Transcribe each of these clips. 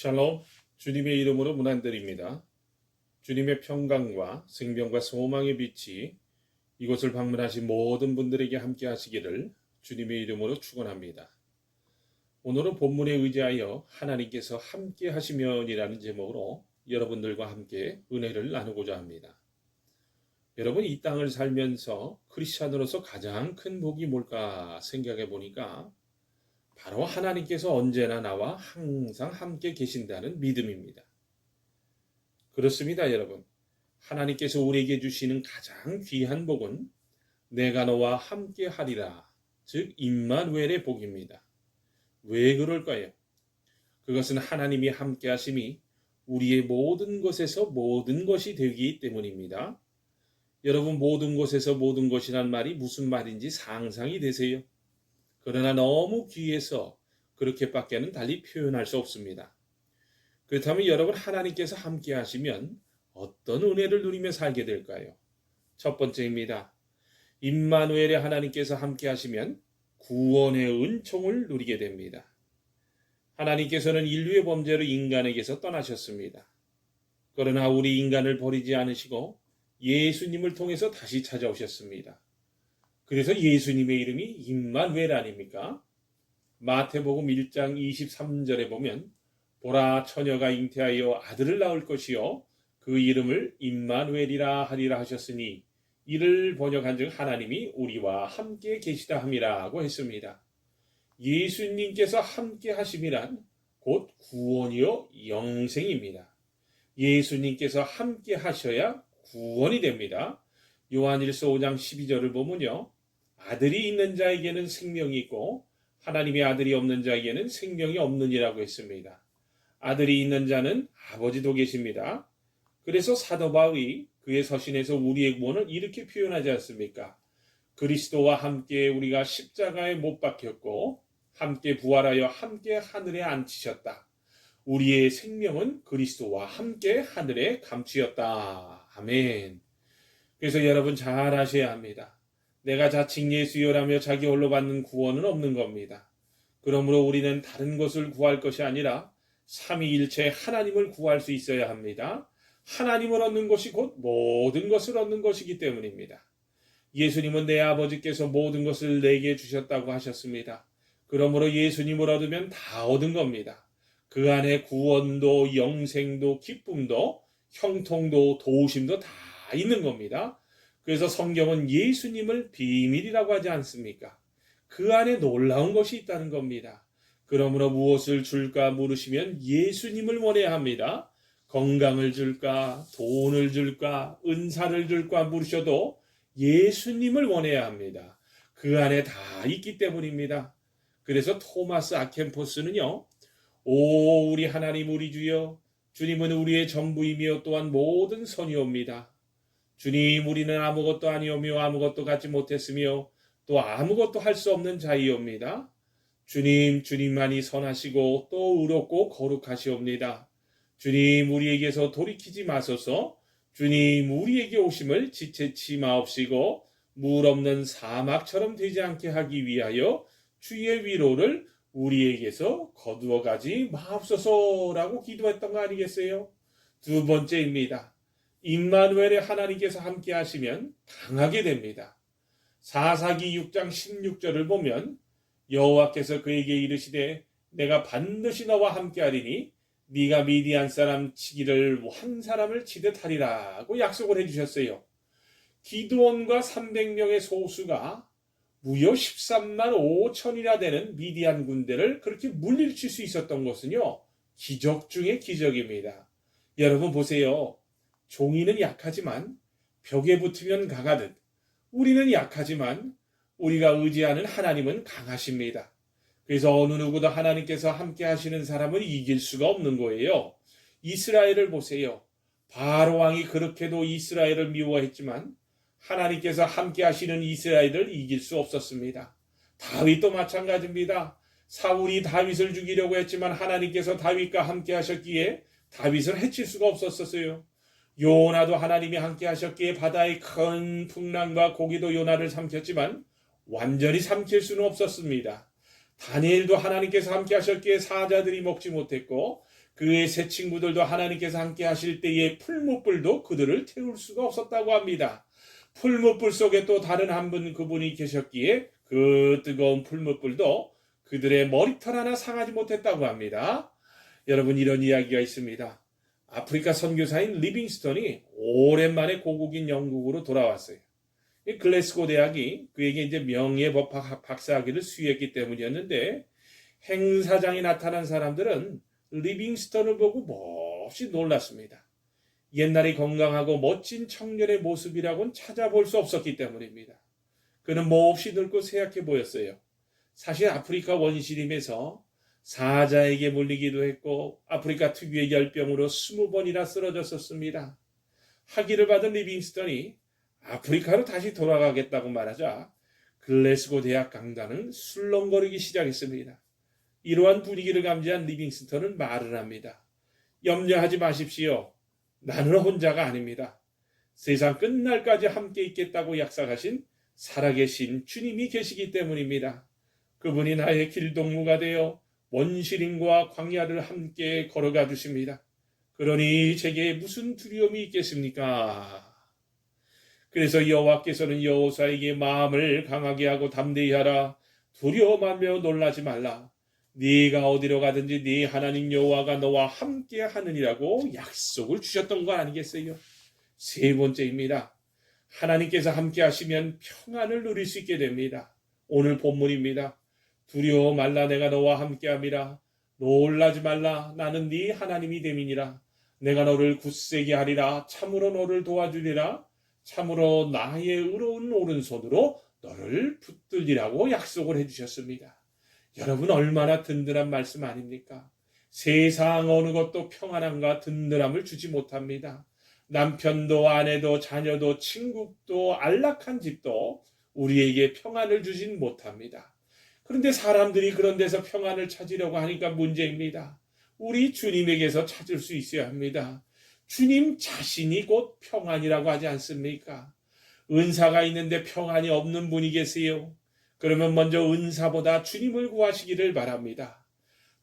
샬롬, 주님의 이름으로 문안드립니다. 주님의 평강과 생명과 소망의 빛이 이곳을 방문하신 모든 분들에게 함께 하시기를 주님의 이름으로 축원합니다. 오늘은 본문에 의지하여 하나님께서 함께 하시면이라는 제목으로 여러분들과 함께 은혜를 나누고자 합니다. 여러분, 이 땅을 살면서 크리스찬으로서 가장 큰 복이 뭘까 생각해 보니까 바로 하나님께서 언제나 나와 항상 함께 계신다는 믿음입니다. 그렇습니다, 여러분. 하나님께서 우리에게 주시는 가장 귀한 복은 내가 너와 함께 하리라, 즉 임마누엘의 복입니다. 왜 그럴까요? 그것은 하나님이 함께 하심이 우리의 모든 것에서 모든 것이 되기 때문입니다. 여러분, 모든 것에서 모든 것이란 말이 무슨 말인지 상상이 되세요? 그러나 너무 귀해서 그렇게밖에는 달리 표현할 수 없습니다. 그렇다면 여러분, 하나님께서 함께 하시면 어떤 은혜를 누리며 살게 될까요? 첫 번째입니다. 임마누엘의 하나님께서 함께 하시면 구원의 은총을 누리게 됩니다. 하나님께서는 인류의 범죄로 인간에게서 떠나셨습니다. 그러나 우리 인간을 버리지 않으시고 예수님을 통해서 다시 찾아오셨습니다. 그래서 예수님의 이름이 임마누엘 아닙니까? 마태복음 1장 23절에 보면 보라, 처녀가 잉태하여 아들을 낳을 것이요 그 이름을 임마누엘이라 하리라 하셨으니 이를 번역한즉 하나님이 우리와 함께 계시다 함이라고 했습니다. 예수님께서 함께 하심이란 곧 구원이요 영생입니다. 예수님께서 함께 하셔야 구원이 됩니다. 요한일서 5장 12절을 보면요, 아들이 있는 자에게는 생명이 있고 하나님의 아들이 없는 자에게는 생명이 없느니라고 했습니다. 아들이 있는 자는 아버지도 계십니다. 그래서 사도 바울이 그의 서신에서 우리의 구원을 이렇게 표현하지 않습니까? 그리스도와 함께 우리가 십자가에 못 박혔고 함께 부활하여 함께 하늘에 앉히셨다. 우리의 생명은 그리스도와 함께 하늘에 감추었다. 아멘. 그래서 여러분 잘 아셔야 합니다. 내가 자칭 예수여라며 자기 홀로 받는 구원은 없는 겁니다. 그러므로 우리는 다른 것을 구할 것이 아니라 삼위일체 하나님을 구할 수 있어야 합니다. 하나님을 얻는 것이 곧 모든 것을 얻는 것이기 때문입니다. 예수님은 내 아버지께서 모든 것을 내게 주셨다고 하셨습니다. 그러므로 예수님을 얻으면 다 얻은 겁니다. 그 안에 구원도 영생도 기쁨도 형통도 도우심도 다 있는 겁니다. 그래서 성경은 예수님을 비밀이라고 하지 않습니까? 그 안에 놀라운 것이 있다는 겁니다. 그러므로 무엇을 줄까 물으시면 예수님을 원해야 합니다. 건강을 줄까, 돈을 줄까, 은사를 줄까 물으셔도 예수님을 원해야 합니다. 그 안에 다 있기 때문입니다. 그래서 토마스 아켄포스는요, 오 우리 하나님 우리 주여, 주님은 우리의 전부이며 또한 모든 선이옵니다. 주님, 우리는 아무것도 아니오며 아무것도 갖지 못했으며 또 아무것도 할 수 없는 자이옵니다. 주님, 주님만이 선하시고 또 의롭고 거룩하시옵니다. 주님, 우리에게서 돌이키지 마소서. 주님, 우리에게 오심을 지체치 마옵시고 물 없는 사막처럼 되지 않게 하기 위하여 주의 위로를 우리에게서 거두어 가지 마옵소서라고 기도했던 거 아니겠어요? 두 번째입니다. 임마누엘의 하나님께서 함께 하시면 강하게 됩니다. 사사기 6장 16절을 보면 여호와께서 그에게 이르시되 내가 반드시 너와 함께 하리니 네가 미디안 사람 치기를 한 사람을 치듯 하리라고 약속을 해주셨어요. 기드온과 300명의 소수가 무려 13만 5천이나 되는 미디안 군대를 그렇게 물리칠 수 있었던 것은요, 기적 중의 기적입니다. 여러분 보세요. 종이는 약하지만 벽에 붙으면 강하듯 우리는 약하지만 우리가 의지하는 하나님은 강하십니다. 그래서 어느 누구도 하나님께서 함께 하시는 사람을 이길 수가 없는 거예요. 이스라엘을 보세요. 바로 왕이 그렇게도 이스라엘을 미워했지만 하나님께서 함께 하시는 이스라엘을 이길 수 없었습니다. 다윗도 마찬가지입니다. 사울이 다윗을 죽이려고 했지만 하나님께서 다윗과 함께 하셨기에 다윗을 해칠 수가 없었어요. 요나도 하나님이 함께 하셨기에 바다의 큰 풍랑과 고기도 요나를 삼켰지만 완전히 삼킬 수는 없었습니다. 다니엘도 하나님께서 함께 하셨기에 사자들이 먹지 못했고 그의 새 친구들도 하나님께서 함께 하실 때에 풀무불도 그들을 태울 수가 없었다고 합니다. 풀무불 속에 또 다른 한 분 그분이 계셨기에 그 뜨거운 풀무불도 그들의 머리털 하나 상하지 못했다고 합니다. 여러분, 이런 이야기가 있습니다. 아프리카 선교사인 리빙스턴이 오랜만에 고국인 영국으로 돌아왔어요. 글래스고 대학이 그에게 이제 명예법학 박사학위를 수여했기 때문이었는데, 행사장에 나타난 사람들은 리빙스턴을 보고 몹시 놀랐습니다. 옛날에 건강하고 멋진 청년의 모습이라고는 찾아볼 수 없었기 때문입니다. 그는 몹시 늙고 쇠약해 보였어요. 사실 아프리카 원시림에서 사자에게 물리기도 했고 아프리카 특유의 열병으로 20번이나 쓰러졌었습니다. 학위를 받은 리빙스턴이 아프리카로 다시 돌아가겠다고 말하자 글래스고 대학 강단은 술렁거리기 시작했습니다. 이러한 분위기를 감지한 리빙스턴은 말을 합니다. 염려하지 마십시오. 나는 혼자가 아닙니다. 세상 끝날까지 함께 있겠다고 약속하신 살아계신 주님이 계시기 때문입니다. 그분이 나의 길동무가 되어 원시림과 광야를 함께 걸어가 주십니다. 그러니 제게 무슨 두려움이 있겠습니까? 그래서 여호와께서는 여호사에게 마음을 강하게 하고 담대히 하라. 두려워 말며 놀라지 말라. 네가 어디로 가든지 네 하나님 여호와가 너와 함께 하느니라고 약속을 주셨던 거 아니겠어요? 세 번째입니다. 하나님께서 함께 하시면 평안을 누릴 수 있게 됩니다. 오늘 본문입니다. 두려워 말라. 내가 너와 함께함이라. 놀라지 말라. 나는 네 하나님이 됨이니라. 내가 너를 굳세게 하리라. 참으로 너를 도와주리라. 참으로 나의 의로운 오른손으로 너를 붙들리라고 약속을 해주셨습니다. 여러분, 얼마나 든든한 말씀 아닙니까? 세상 어느 것도 평안함과 든든함을 주지 못합니다. 남편도 아내도 자녀도 친구도 안락한 집도 우리에게 평안을 주진 못합니다. 그런데 사람들이 그런 데서 평안을 찾으려고 하니까 문제입니다. 우리 주님에게서 찾을 수 있어야 합니다. 주님 자신이 곧 평안이라고 하지 않습니까? 은사가 있는데 평안이 없는 분이 계세요. 그러면 먼저 은사보다 주님을 구하시기를 바랍니다.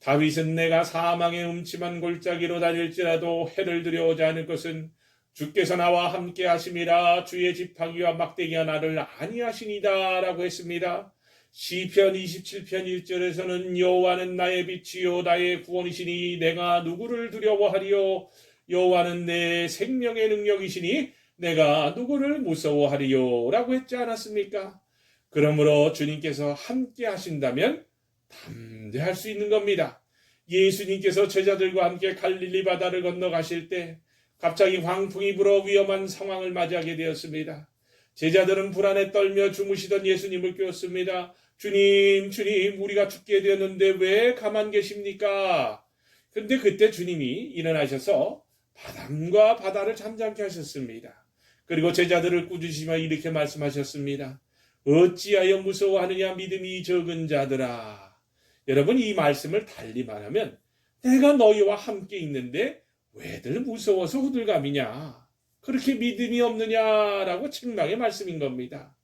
다윗은 내가 사망의 음침한 골짜기로 다닐지라도 해를 두려워하지 않을 것은 주께서 나와 함께 하심이라. 주의 지팡이와 막대기가 나를 안위하시니이다 라고 했습니다. 시편 27편 1절에서는 여호와는 나의 빛이요 나의 구원이시니 내가 누구를 두려워하리요. 여호와는 내 생명의 능력이시니 내가 누구를 무서워하리요 라고 했지 않았습니까? 그러므로 주님께서 함께 하신다면 담대할 수 있는 겁니다. 예수님께서 제자들과 함께 갈릴리 바다를 건너가실 때 갑자기 광풍이 불어 위험한 상황을 맞이하게 되었습니다. 제자들은 불안에 떨며 주무시던 예수님을 깨웠습니다. 주님, 우리가 죽게 되었는데 왜 가만 계십니까? 그런데 그때 주님이 일어나셔서 바람과 바다를 잠잠케 하셨습니다. 그리고 제자들을 꾸짖으시며 이렇게 말씀하셨습니다. 어찌하여 무서워하느냐 믿음이 적은 자들아. 여러분, 이 말씀을 달리 말하면 내가 너희와 함께 있는데 왜들 무서워서 호들갑이냐. 그렇게 믿음이 없느냐라고 책망의 말씀인 겁니다.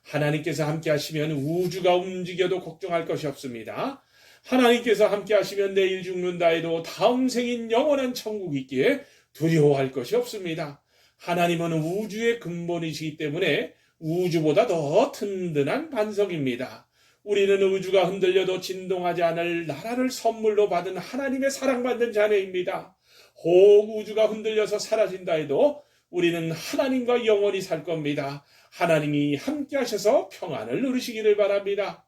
하나님께서 함께 하시면 우주가 움직여도 걱정할 것이 없습니다. 하나님께서 함께 하시면 내일 죽는다 해도 다음 생인 영원한 천국이 있기에 두려워할 것이 없습니다. 하나님은 우주의 근본이시기 때문에 우주보다 더 든든한 반석입니다. 우리는 우주가 흔들려도 진동하지 않을 나라를 선물로 받은 하나님의 사랑받는 자녀입니다. 혹 우주가 흔들려서 사라진다 해도 우리는 하나님과 영원히 살 겁니다. 하나님이 함께 하셔서 평안을 누리시기를 바랍니다.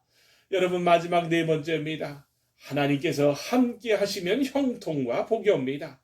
여러분, 마지막 네 번째입니다. 하나님께서 함께 하시면 형통과 복이 옵니다.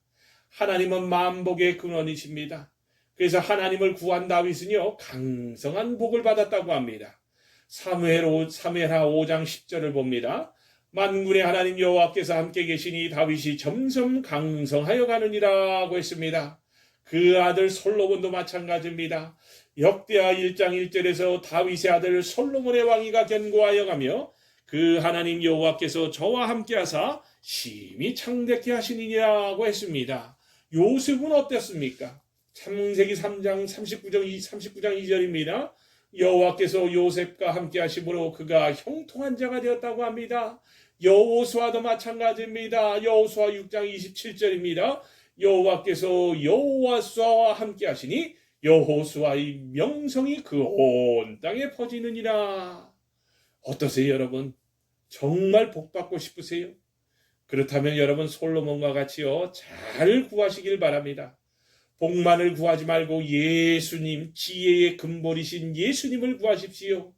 하나님은 만복의 근원이십니다. 그래서 하나님을 구한 다윗은요, 강성한 복을 받았다고 합니다. 사무엘하 5장 10절을 봅니다. 만군의 하나님 여호와께서 함께 계시니 다윗이 점점 강성하여 가느니라고 했습니다. 그 아들 솔로몬도 마찬가지입니다. 역대하 1장 1절에서 다윗의 아들 솔로몬의 왕위가 견고하여 가며 그 하나님 여호와께서 저와 함께 하사 심히 창대케 하시니라고 했습니다. 요셉은 어땠습니까? 창세기 3장 39장 2절입니다. 여호와께서 요셉과 함께 하심으로 그가 형통한 자가 되었다고 합니다. 여호수아도 마찬가지입니다. 여호수아 6장 27절입니다. 여호와께서 여호수아와 함께 하시니 여호수아의 명성이 그 온 땅에 퍼지느니라. 어떠세요, 여러분? 정말 복받고 싶으세요? 그렇다면 여러분 솔로몬과 같이요 잘 구하시길 바랍니다. 복만을 구하지 말고 예수님, 지혜의 근본이신 예수님을 구하십시오.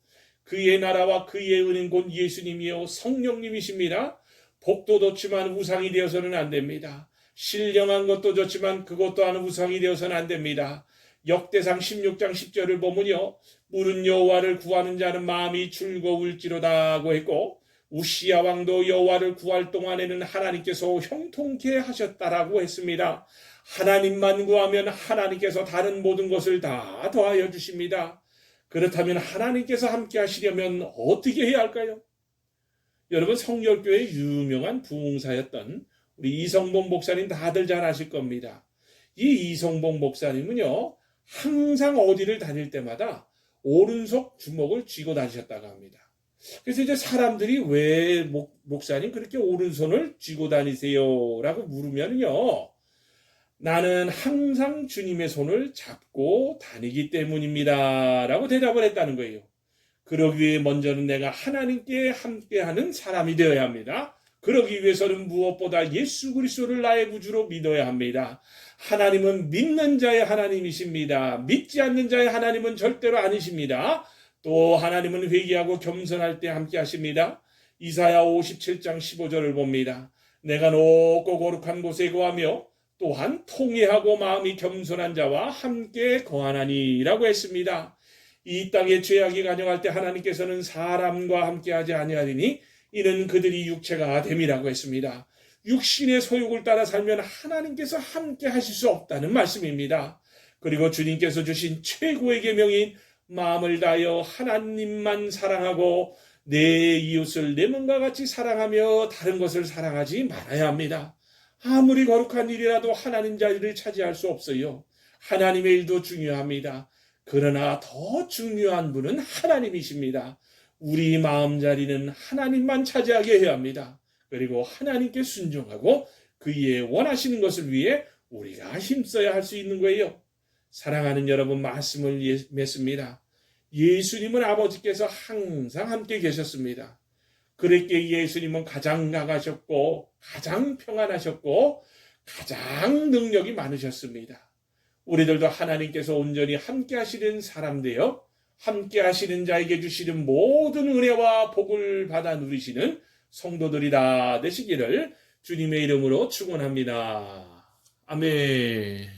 그의 나라와 그의 은혜는 곧 예수님이요 성령님이십니다. 복도 좋지만 우상이 되어서는 안 됩니다. 신령한 것도 좋지만 그것 또한 우상이 되어서는 안 됩니다. 역대상 16장 10절을 보면요, 물은 여호와를 구하는 자는 마음이 즐거울지로다고 했고, 우시야 왕도 여호와를 구할 동안에는 하나님께서 형통케 하셨다라고 했습니다. 하나님만 구하면 하나님께서 다른 모든 것을 다 더하여 주십니다. 그렇다면 하나님께서 함께 하시려면 어떻게 해야 할까요? 여러분, 성결교회의 유명한 부흥사였던 우리 이성봉 목사님 다들 잘 아실 겁니다. 이 이성봉 목사님은요, 항상 어디를 다닐 때마다 오른손 주먹을 쥐고 다니셨다고 합니다. 그래서 이제 사람들이 왜 목사님 그렇게 오른손을 쥐고 다니세요? 라고 물으면요, 나는 항상 주님의 손을 잡고 다니기 때문입니다. 라고 대답을 했다는 거예요. 그러기 위해 먼저는 내가 하나님께 함께하는 사람이 되어야 합니다. 그러기 위해서는 무엇보다 예수 그리스도를 나의 구주로 믿어야 합니다. 하나님은 믿는 자의 하나님이십니다. 믿지 않는 자의 하나님은 절대로 아니십니다. 또 하나님은 회개하고 겸손할 때 함께 하십니다. 이사야 57장 15절을 봅니다. 내가 높고 거룩한 곳에 거하며 또한 통회하고 마음이 겸손한 자와 함께 거하나니 라고 했습니다. 이 땅에 죄악이 간영할 때 하나님께서는 사람과 함께하지 아니하리니 이는 그들이 육체가 됨이라고 했습니다. 육신의 소욕을 따라 살면 하나님께서 함께 하실 수 없다는 말씀입니다. 그리고 주님께서 주신 최고의 계명인 마음을 다하여 하나님만 사랑하고 내 이웃을 내 몸과 같이 사랑하며 다른 것을 사랑하지 말아야 합니다. 아무리 거룩한 일이라도 하나님 자리를 차지할 수 없어요. 하나님의 일도 중요합니다. 그러나 더 중요한 분은 하나님이십니다. 우리 마음자리는 하나님만 차지하게 해야 합니다. 그리고 하나님께 순종하고 그의 원하시는 것을 위해 우리가 힘써야 할 수 있는 거예요. 사랑하는 여러분, 말씀을 맺습니다. 예수님은 아버지께서 항상 함께 계셨습니다. 그랬기에 예수님은 가장 강하셨고 가장 평안하셨고 가장 능력이 많으셨습니다. 우리들도 하나님께서 온전히 함께 하시는 사람 되어 함께 하시는 자에게 주시는 모든 은혜와 복을 받아 누리시는 성도들이 다 되시기를 주님의 이름으로 축원합니다. 아멘.